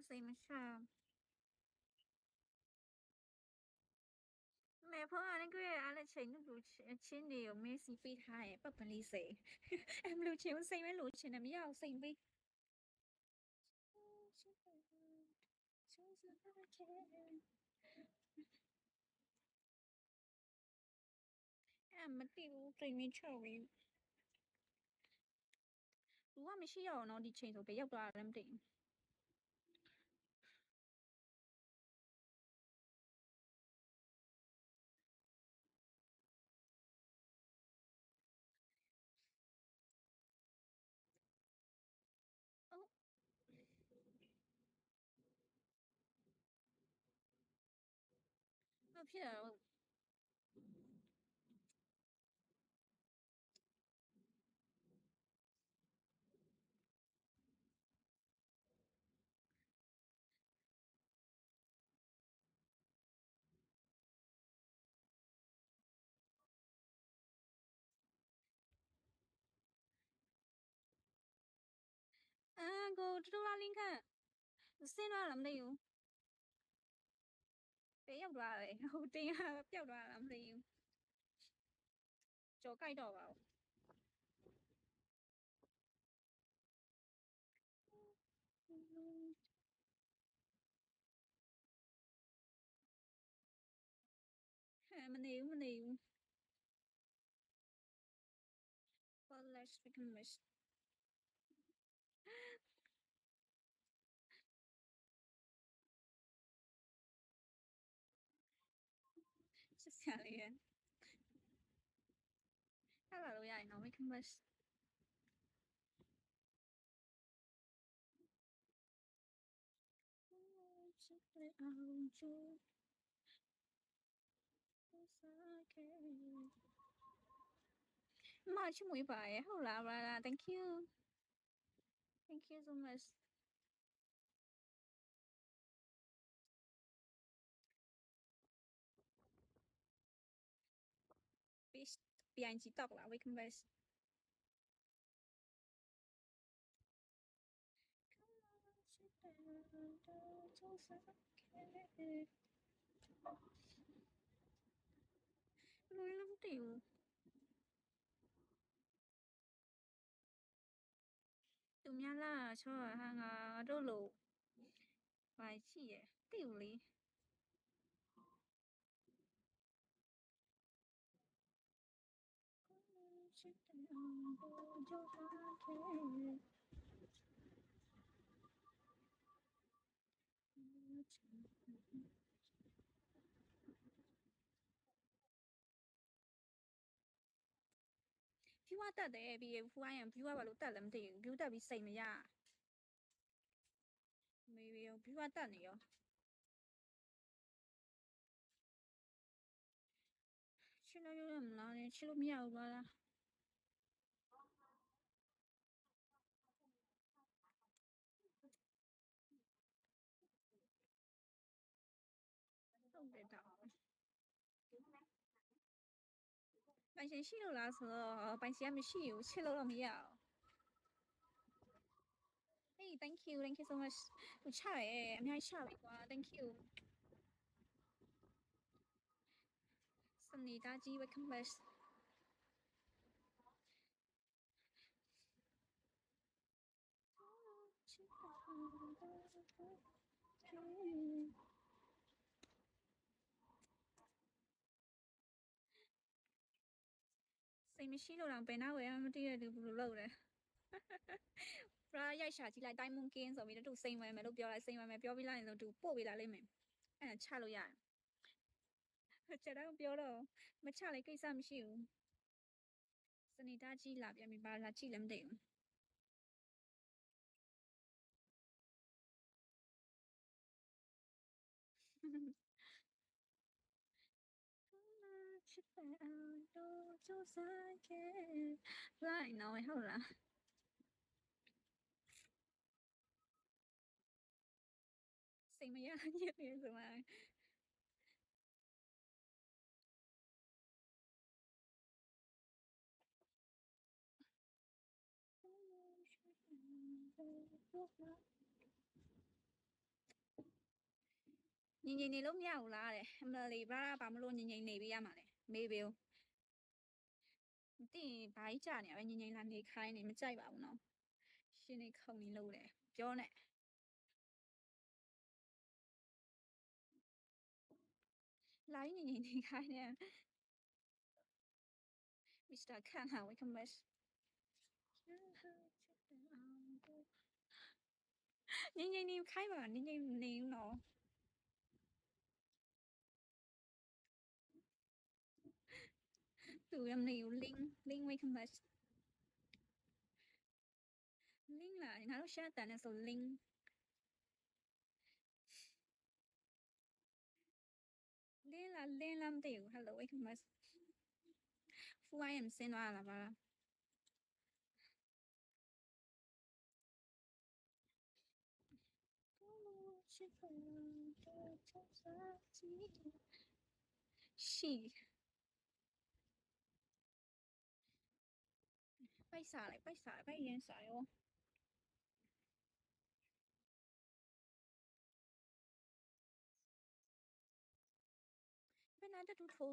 စိတ်မချမဲဖော်အနေကရအားလည်းချိန်လူချင်းတွေကိုမေးစီပေးထားရဲ့ပတ်ပလေးစိတ်အမလို့ချင်းစိတ်မဲလို့ချင်းတယ်မရအောင်စိတ်ပေးအဲ့မတိဘူးစိတ်မချဘူးလူကမရှိရအောင်တော့ဒီချိန်ဆိုပဲရောက်သွားတယ်မသိဘူးအော်မဖြစ်တော့ကိုတူလာလင်းခန့်စင်းသွားလားမသိဘူးပဲရောက်သွားတယ်ဟိုတင်းကပျောက်သွားလားမသိဘူးကြော်ကြိုက်တော့ပါဘူးမနေဘူး well let's become miss ချက်စရာလေးရအဲ့လာလို့ရရင်တော့ become miss มาช่วยไปเฮาล่ะ brother thank you so much ပြန်ကြည့်တော့လား welcome back ลุยลำติ๋วသူများလာချောဟာငါတို့လို့ပါရှိရတိ့လေဖြူတက်တယ်ပြီးဖူးရရင်ဖြူကဘာလို့တက်လဲမသိဘူးဖြူတက်ပြီးစိတ်မရမေးရောဖြူကတက်နေရောချစ်လို့ရမလားချစ်လို့မရဘူးပါလားဟုတ်တယ်တော့ပိုင်ရှင်ရှိလို့လားဆိုတော့ပိုင်ရှင်ကမရှိဘူးချစ်လို့တော့မရဘူး Hey thank you so much ဟိုချရဲအများကြီးချပြီကွာ thank you စနေတာကြီး welcome back စိတ်မရှိလို့တော့ဘယ်နာဝယ်မှမသိရတူဘူးလို့လုပ်တယ်ပရာရိုက်ရှာကြည့်လိုက်တိုင်းမွန်ကင်းဆိုပြီးတော့သူစိန်ဝယ်မယ်လို့ပြောလိုက်စိန်ဝယ်မယ်ပြောပြီးလိုက်ရင်တော့သူပို့ပေးလာလိမ့်မယ်အဲ့ဒါချလို့ရတယ်ချက်တော့ပြောတော့မချလိုက်ကိစ္စမရှိဘူးစနေတာကြီးလာပြန်ပြီပါလာကြည့်လည်းမသိဘူးချစ်တဲ့အောင်တော့ကြိုးစားခဲ့လိုက်နော်ဟုတ်လားစိတ်မရညစ်နေဆိုမှ ညီညီနေလို့မရဘူးလားတဲ့အမလီဘာဘာမလို့ညီညီနေပေးရမှာလဲမေးပေးဦးမသိရင်ဘာကြီးကြာနေရပဲညီညီလာနေခိုင်းနေမကြိုက်ပါဘူးနော်ရှင်နေခုံနေလို့တယ်ပြောနဲ့လာညီညီနေခိုင်းနေ Mr. Khan ဟာ welcome back ညီညီနေခိုင်းပါညီညီနေဦးနော်သူရမနေဦး link welcome back link လာငါတို့ share တန်နေဆို link လင်းလာမသိဘူး hello welcome back ဖူးဝိုင်းရင်ဆင်းသွားလာပါလားရှိပိုက်စားလိုက်ပိုက်ရင်စားရောဘယ်နာတူထိုး